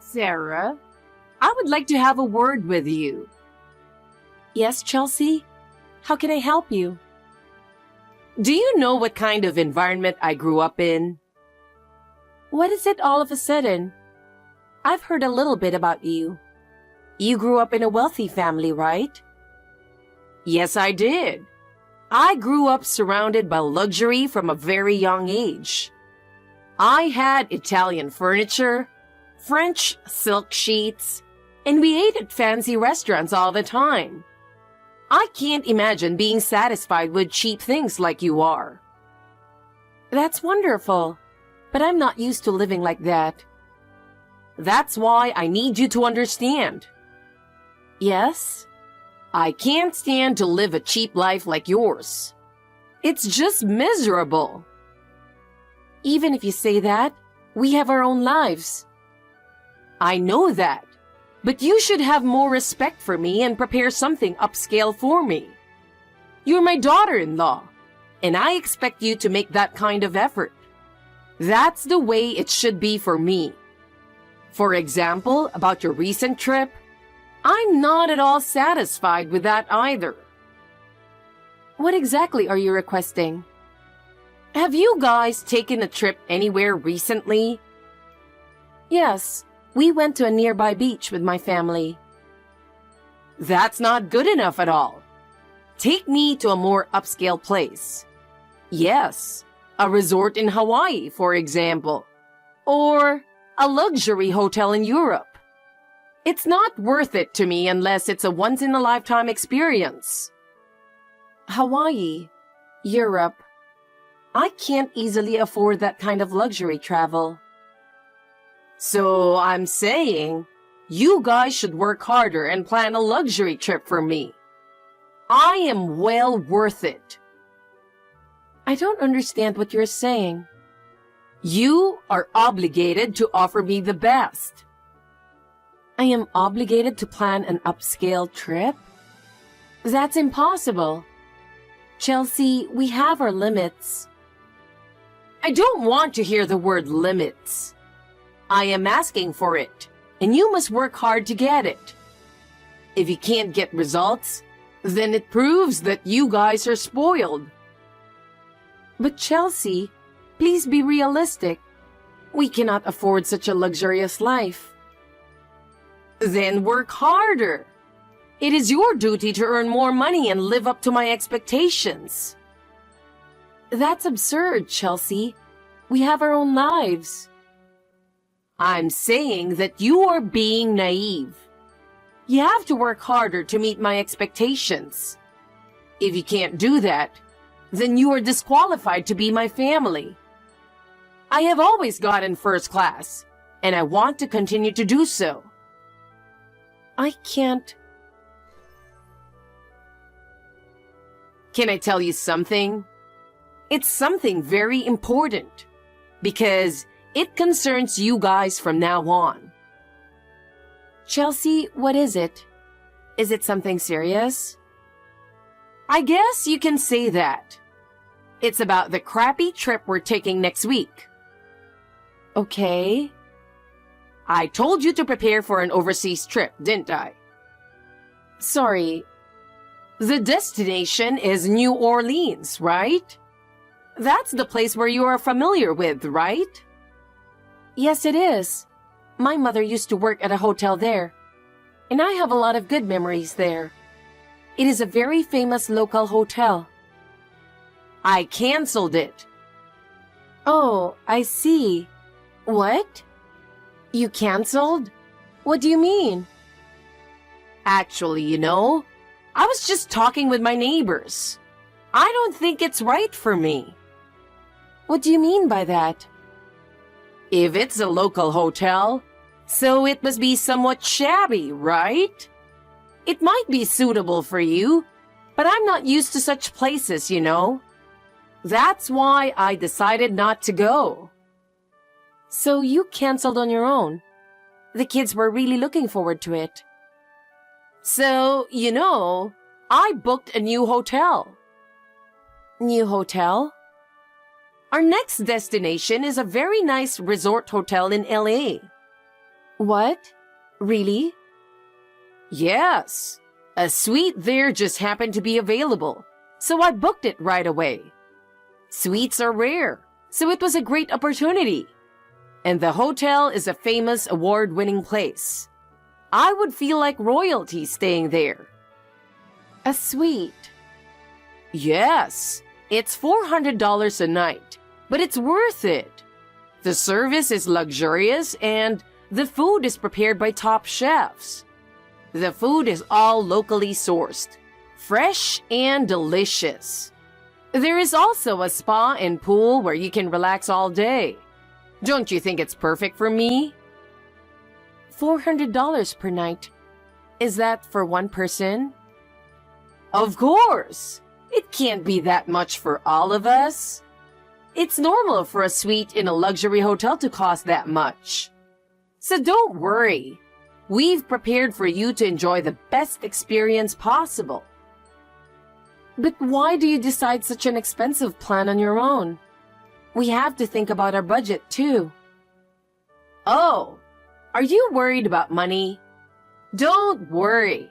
Sarah, I would like to have a word with you. Yes, Chelsea? How can I help you? Do you know what kind of environment I grew up in? What is it all of a sudden? I've heard a little bit about you. You grew up in a wealthy family, right? Yes, I did. I grew up surrounded by luxury from a very young age. I had Italian furniture, French silk sheets, and we ate at fancy restaurants all the time. I can't imagine being satisfied with cheap things like you are. That's wonderful, but I'm not used to living like that. That's why I need you to understand. Yes? I can't stand to live a cheap life like yours. It's just miserable. Even if you say that, we have our own lives. I know that, but you should have more respect for me and prepare something upscale for me. You're my daughter-in-law, and I expect you to make that kind of effort. That's the way it should be for me. For example, about your recent trip, I'm not at all satisfied with that either. What exactly are you requesting? Have you guys taken a trip anywhere recently? Yes, we went to a nearby beach with my family. That's not good enough at all. Take me to a more upscale place. Yes, a resort in Hawaii, for example. Or a luxury hotel in Europe. It's not worth it to me unless it's a once-in-a-lifetime experience. Hawaii, Europe. I can't easily afford that kind of luxury travel. So I'm saying, you guys should work harder and plan a luxury trip for me. I am well worth it. I don't understand what you're saying. You are obligated to offer me the best. I am obligated to plan an upscale trip? That's impossible. Chelsea, we have our limits. I don't want to hear the word limits. I am asking for it, and you must work hard to get it. If you can't get results, then it proves that you guys are spoiled. But Chelsea, please be realistic. We cannot afford such a luxurious life. Then work harder. It is your duty to earn more money and live up to my expectations. That's absurd, Chelsea. We have our own lives. I'm saying that you are being naive. You have to work harder to meet my expectations. If you can't do that, then you are disqualified to be my family. I have always gotten first class, and I want to continue to do so. I can't. Can I tell you something? It's something very important, because it concerns you guys from now on. Chelsea, what is it? Is it something serious? I guess you can say that. It's about the crappy trip we're taking next week. Okay. I told you to prepare for an overseas trip, didn't I? Sorry. The destination is New Orleans, right? That's the place where you are familiar with, right? Yes, it is. My mother used to work at a hotel there, and I have a lot of good memories there. It is a very famous local hotel. I canceled it. Oh, I see. What? You canceled? What do you mean? Actually, I was just talking with my neighbors. I don't think it's right for me. What do you mean by that? If it's a local hotel, so it must be somewhat shabby, right? It might be suitable for you, but I'm not used to such places, That's why I decided not to go. So you canceled on your own. The kids were really looking forward to it. So, I booked a new hotel. New hotel? Our next destination is a very nice resort hotel in LA. What? Really? Yes. A suite there just happened to be available, so I booked it right away. Suites are rare, so it was a great opportunity. And the hotel is a famous award-winning place. I would feel like royalty staying there. A suite? Yes, it's $400 a night, but it's worth it. The service is luxurious and the food is prepared by top chefs. The food is all locally sourced, fresh and delicious. There is also a spa and pool where you can relax all day. Don't you think it's perfect for me? $400 per night. Is that for one person? Of course! It can't be that much for all of us. It's normal for a suite in a luxury hotel to cost that much. So don't worry. We've prepared for you to enjoy the best experience possible. But why do you decide such an expensive plan on your own? We have to think about our budget too. Oh, are you worried about money? Don't worry.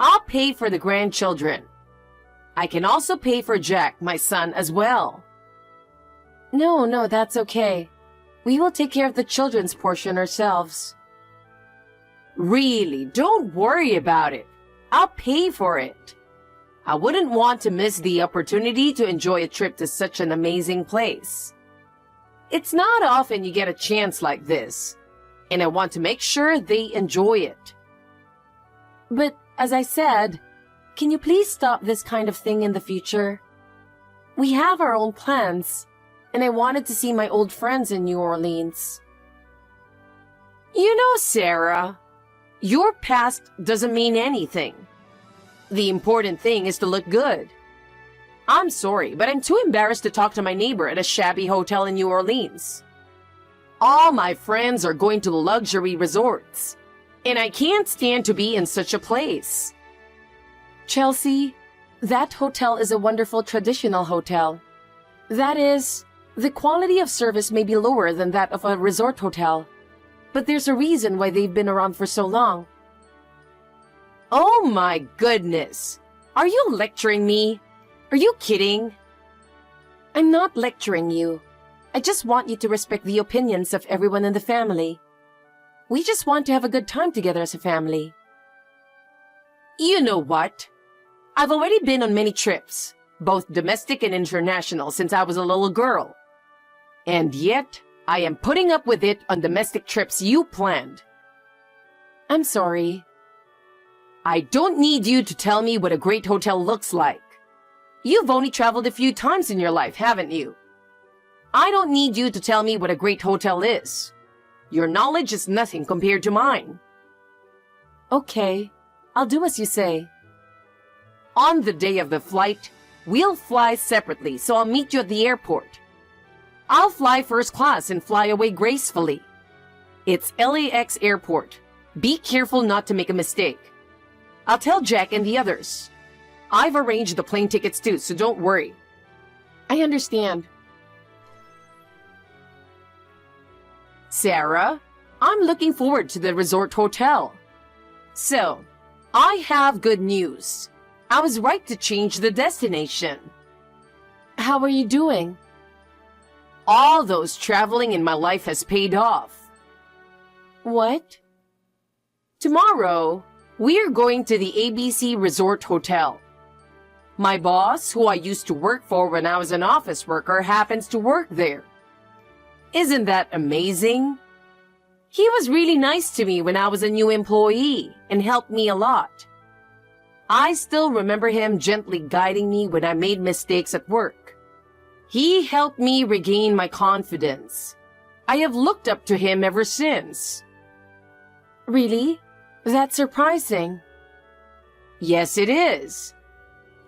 I'll pay for the grandchildren. I can also pay for Jack, my son, as well. No, that's okay. We will take care of the children's portion ourselves. Really, don't worry about it. I'll pay for it. I wouldn't want to miss the opportunity to enjoy a trip to such an amazing place. It's not often you get a chance like this, and I want to make sure they enjoy it. But, as I said, can you please stop this kind of thing in the future? We have our own plans, and I wanted to see my old friends in New Orleans. You know, Sarah, your past doesn't mean anything. The important thing is to look good. I'm sorry, but I'm too embarrassed to talk to my neighbor at a shabby hotel in New Orleans. All my friends are going to luxury resorts, and I can't stand to be in such a place. Chelsea, that hotel is a wonderful traditional hotel. That is, the quality of service may be lower than that of a resort hotel, but there's a reason why they've been around for so long. Oh my goodness! Are you lecturing me? Are you kidding? I'm not lecturing you. I just want you to respect the opinions of everyone in the family. We just want to have a good time together as a family. You know what? I've already been on many trips, both domestic and international, since I was a little girl. And yet, I am putting up with it on domestic trips you planned. I'm sorry. I don't need you to tell me what a great hotel looks like. You've only traveled a few times in your life, haven't you? I don't need you to tell me what a great hotel is. Your knowledge is nothing compared to mine. Okay, I'll do as you say. On the day of the flight, we'll fly separately, so I'll meet you at the airport. I'll fly first class and fly away gracefully. It's LAX airport. Be careful not to make a mistake. I'll tell Jack and the others. I've arranged the plane tickets too, so don't worry. I understand. Sarah, I'm looking forward to the resort hotel. So, I have good news. I was right to change the destination. How are you doing? All those traveling in my life has paid off. What? Tomorrow, we're going to the ABC Resort Hotel. My boss, who I used to work for when I was an office worker, happens to work there. Isn't that amazing? He was really nice to me when I was a new employee and helped me a lot. I still remember him gently guiding me when I made mistakes at work. He helped me regain my confidence. I have looked up to him ever since. Really? That's surprising. Yes, it is.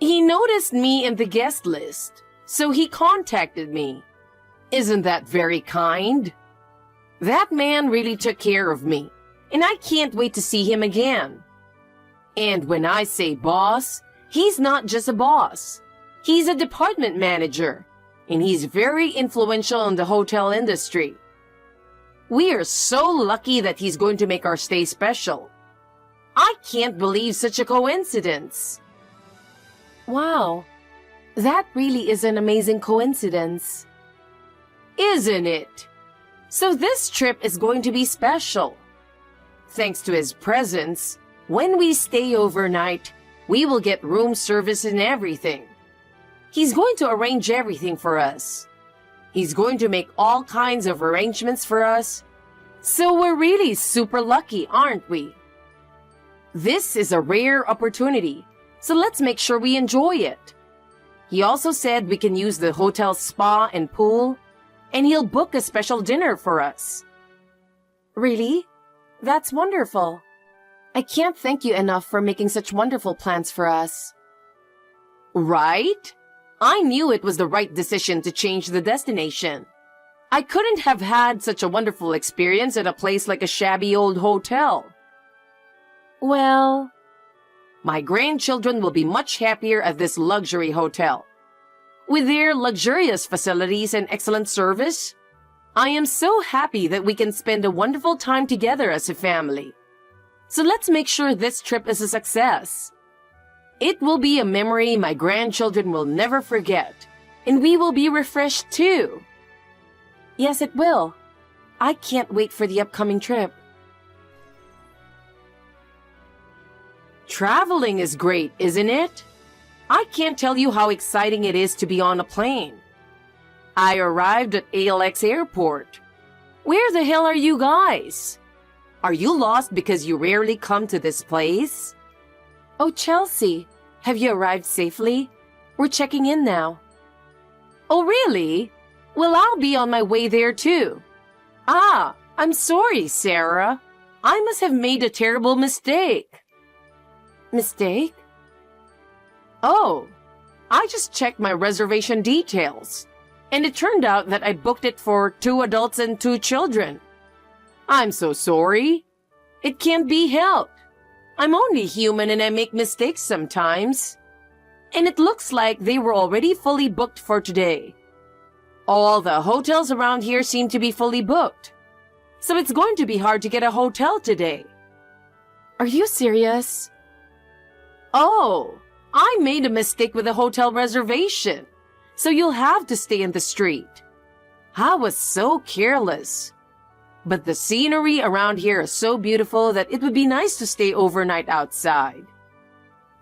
He noticed me in the guest list, so he contacted me. Isn't that very kind? That man really took care of me, and I can't wait to see him again. And when I say boss, he's not just a boss. He's a department manager, and he's very influential in the hotel industry. We are so lucky that he's going to make our stay special. I can't believe such a coincidence. Wow, that really is an amazing coincidence. Isn't it? So this trip is going to be special. Thanks to his presence, when we stay overnight, we will get room service and everything. He's going to arrange everything for us. He's going to make all kinds of arrangements for us. So we're really super lucky, aren't we? This is a rare opportunity, so let's make sure we enjoy it. He also said we can use the hotel's spa and pool, and he'll book a special dinner for us. Really? That's wonderful. I can't thank you enough for making such wonderful plans for us. Right? I knew it was the right decision to change the destination. I couldn't have had such a wonderful experience at a place like a shabby old hotel. Well, my grandchildren will be much happier at this luxury hotel. With their luxurious facilities and excellent service, I am so happy that we can spend a wonderful time together as a family. So let's make sure this trip is a success. It will be a memory my grandchildren will never forget, and we will be refreshed too. Yes, it will. I can't wait for the upcoming trip. Traveling is great, isn't it? I can't tell you how exciting it is to be on a plane. I arrived at ALX Airport. Where the hell are you guys? Are you lost because you rarely come to this place? Oh, Chelsea, have you arrived safely? We're checking in now. Oh, really? Well, I'll be on my way there too. Ah, I'm sorry, Sarah. I must have made a terrible mistake. Mistake? Oh, I just checked my reservation details, and it turned out that I booked it for 2 adults and 2 children. I'm so sorry. It can't be helped. I'm only human and I make mistakes sometimes. And it looks like they were already fully booked for today. All the hotels around here seem to be fully booked. So it's going to be hard to get a hotel today. Are you serious? Oh, I made a mistake with the hotel reservation. So you'll have to stay in the street. I was so careless. But the scenery around here is so beautiful that it would be nice to stay overnight outside.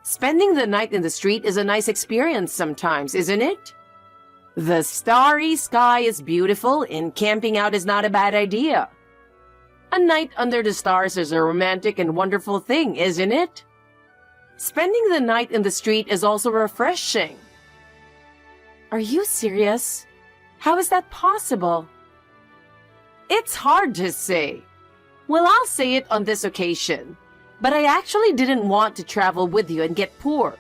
Spending the night in the street is a nice experience sometimes, isn't it? The starry sky is beautiful and camping out is not a bad idea. A night under the stars is a romantic and wonderful thing, isn't it? Spending the night in the street is also refreshing. Are you serious? How is that possible? It's hard to say. Well, I'll say it on this occasion, but I actually didn't want to travel with you and get poor.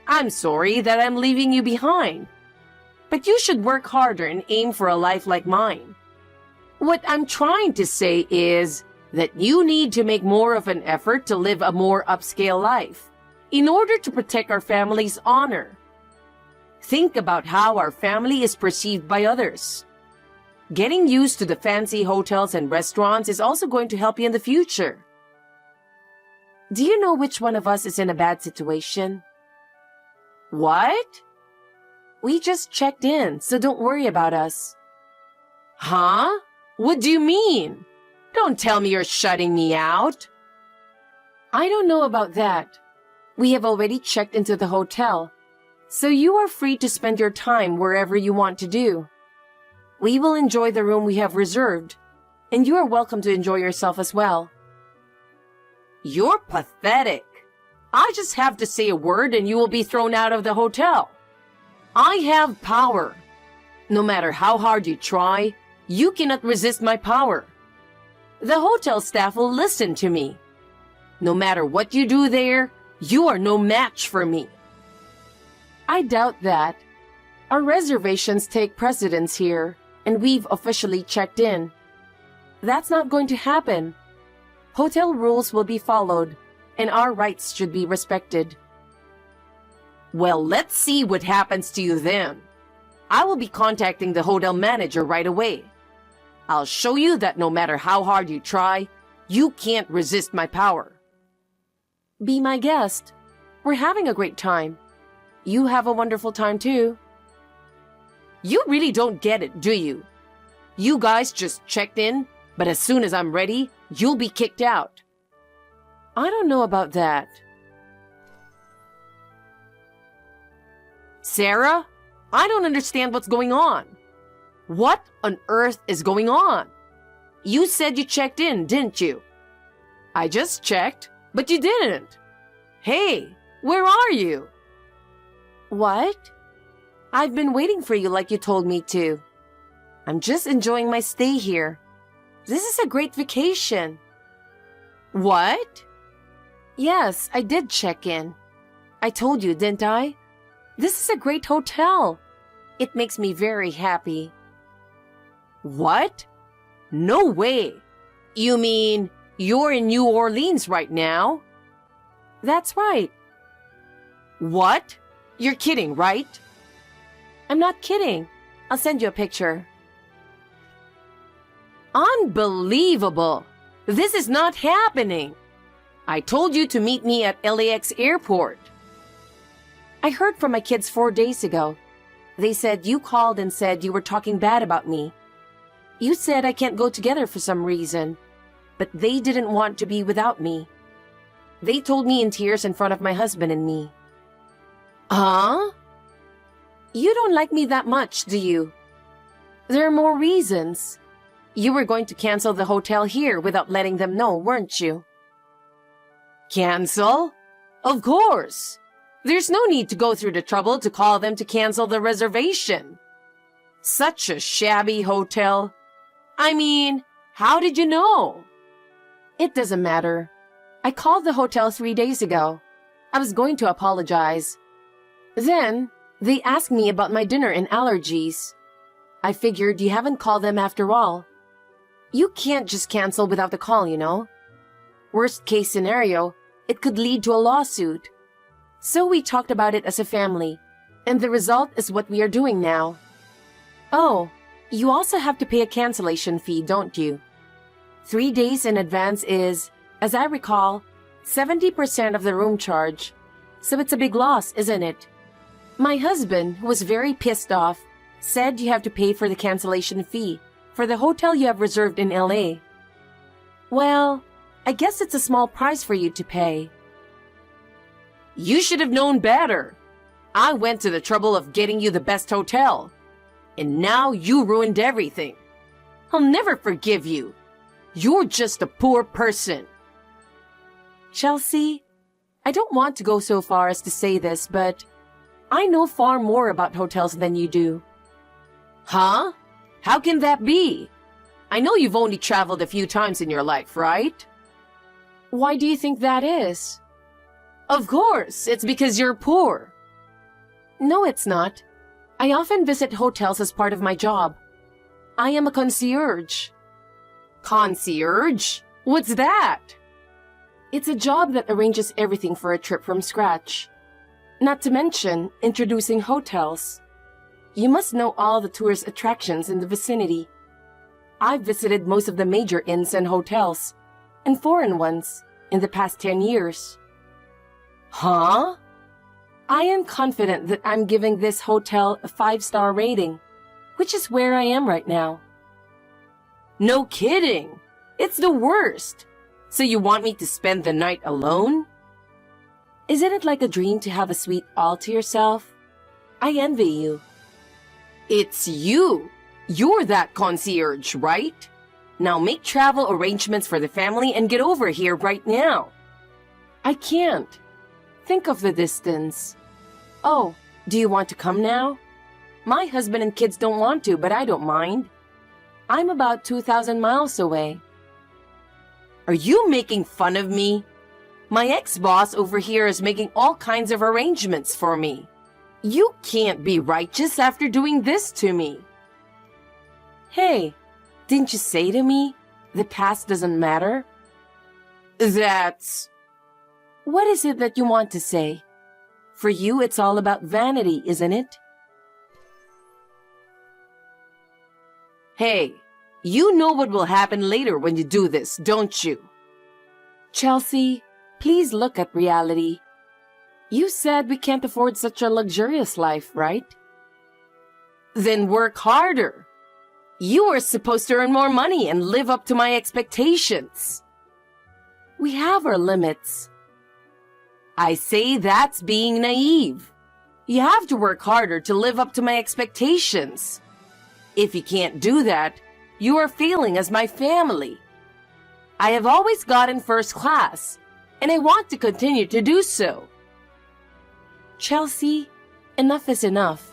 I'm sorry that I'm leaving you behind, but you should work harder and aim for a life like mine. What I'm trying to say is that you need to make more of an effort to live a more upscale life in order to protect our family's honor. Think about how our family is perceived by others. Getting used to the fancy hotels and restaurants is also going to help you in the future. Do you know which one of us is in a bad situation? What? We just checked in, so don't worry about us. Huh? What do you mean? Don't tell me you're shutting me out. I don't know about that. We have already checked into the hotel, so you are free to spend your time wherever you want to do. We will enjoy the room we have reserved, and you are welcome to enjoy yourself as well. You're pathetic. I just have to say a word and you will be thrown out of the hotel. I have power. No matter how hard you try, you cannot resist my power. The hotel staff will listen to me. No matter what you do there, you are no match for me. I doubt that. Our reservations take precedence here, and we've officially checked in. That's not going to happen. Hotel rules will be followed, and our rights should be respected. Well, let's see what happens to you then. I will be contacting the hotel manager right away. I'll show you that no matter how hard you try, you can't resist my power. Be my guest. We're having a great time. You have a wonderful time too. You really don't get it, do you? You guys just checked in, but as soon as I'm ready, you'll be kicked out. I don't know about that. Sarah, I don't understand what's going on. What on earth is going on? You said you checked in, didn't you? I just checked, but you didn't. Hey, where are you? What? I've been waiting for you like you told me to. I'm just enjoying my stay here. This is a great vacation. What? Yes, I did check in. I told you, didn't I? This is a great hotel. It makes me very happy. What? No way. You mean you're in New Orleans right now? That's right. What? You're kidding, right? I'm not kidding. I'll send you a picture. Unbelievable. This is not happening. I told you to meet me at LAX airport. I heard from my kids 4 days ago. They said you called and said you were talking bad about me. You said I can't go together for some reason, but they didn't want to be without me. They told me in tears in front of my husband and me. Huh? You don't like me that much, do you? There are more reasons. You were going to cancel the hotel here without letting them know, weren't you? Cancel? Of course. There's no need to go through the trouble to call them to cancel the reservation. Such a shabby hotel. I mean, how did you know? It doesn't matter. I called the hotel 3 days ago. I was going to apologize. Then, they asked me about my dinner and allergies. I figured you haven't called them after all. You can't just cancel without a call, you know. Worst case scenario, it could lead to a lawsuit. So we talked about it as a family, and the result is what we are doing now. Oh, you also have to pay a cancellation fee, don't you? 3 days in advance is, as I recall, 70% of the room charge. So it's a big loss, isn't it? My husband, who was very pissed off, said you have to pay for the cancellation fee for the hotel you have reserved in LA. Well, I guess it's a small price for you to pay. You should have known better. I went to the trouble of getting you the best hotel. And now you ruined everything. I'll never forgive you. You're just a poor person. Chelsea, I don't want to go so far as to say this, but I know far more about hotels than you do. Huh? How can that be? I know you've only traveled a few times in your life, right? Why do you think that is? Of course, it's because you're poor. No, it's not. I often visit hotels as part of my job. I am a concierge. Concierge? What's that? It's a job that arranges everything for a trip from scratch. Not to mention introducing hotels. You must know all the tourist attractions in the vicinity. I've visited most of the major inns and hotels, and foreign ones, in the past 10 years. Huh? I am confident that I'm giving this hotel a 5-star rating, which is where I am right now. No kidding. It's the worst. So you want me to spend the night alone? Isn't it like a dream to have a suite all to yourself? I envy you. It's you. You're that concierge, right? Now make travel arrangements for the family and get over here right now. I can't. Think of the distance. Oh, do you want to come now? My husband and kids don't want to, but I don't mind. I'm about 2,000 miles away. Are you making fun of me? My ex-boss over here is making all kinds of arrangements for me. You can't be righteous after doing this to me. Hey, didn't you say to me, the past doesn't matter? That's... What is it that you want to say? For you, it's all about vanity, isn't it? Hey, You know what will happen later when you do this, don't you? Chelsea, please look at reality. You said we can't afford such a luxurious life, right? Then work harder. You are supposed to earn more money and live up to my expectations. We have our limits. I say that's being naive. You have to work harder to live up to my expectations. If you can't do that, you are failing as my family. I have always gotten first class, and I want to continue to do so. Chelsea, enough is enough.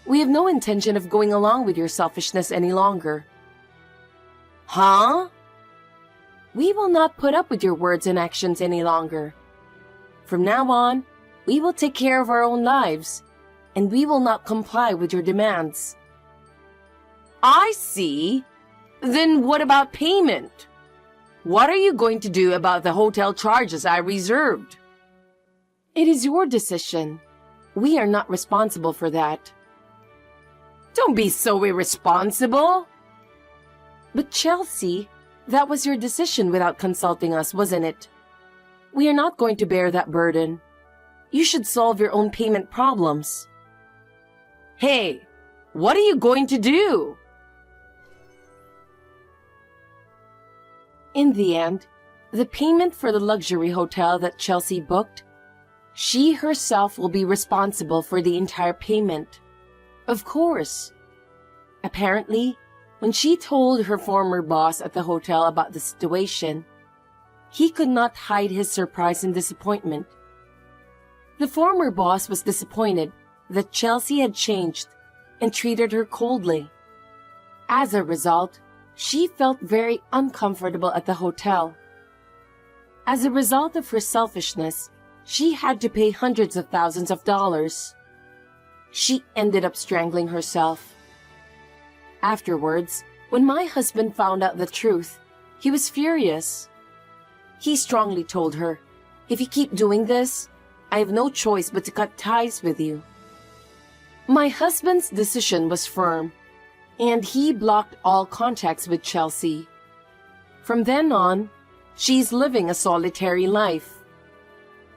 We have no intention of going along with your selfishness any longer. Huh? We will not put up with your words and actions any longer. From now on, we will take care of our own lives, and we will not comply with your demands. I see. Then what about payment? What are you going to do about the hotel charges I reserved? It is your decision. We are not responsible for that. Don't be so irresponsible. But Chelsea, that was your decision without consulting us, wasn't it? We are not going to bear that burden. You should solve your own payment problems. Hey, what are you going to do? In the end, the payment for the luxury hotel that Chelsea booked, she herself will be responsible for the entire payment. Of course. Apparently, when she told her former boss at the hotel about the situation, he could not hide his surprise and disappointment. The former boss was disappointed that Chelsea had changed and treated her coldly. As a result, she felt very uncomfortable at the hotel. As a result of her selfishness, she had to pay hundreds of thousands of dollars. She ended up strangling herself. Afterwards, when my husband found out the truth, he was furious. He strongly told her, "If you keep doing this, I have no choice but to cut ties with you." My husband's decision was firm, and he blocked all contacts with Chelsea. From then on, she's living a solitary life.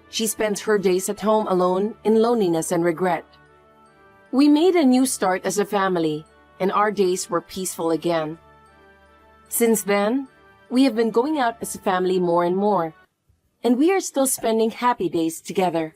She spends her days at home alone in loneliness and regret. We made a new start as a family, and our days were peaceful again. Since then, we have been going out as a family more and more, and we are still spending happy days together.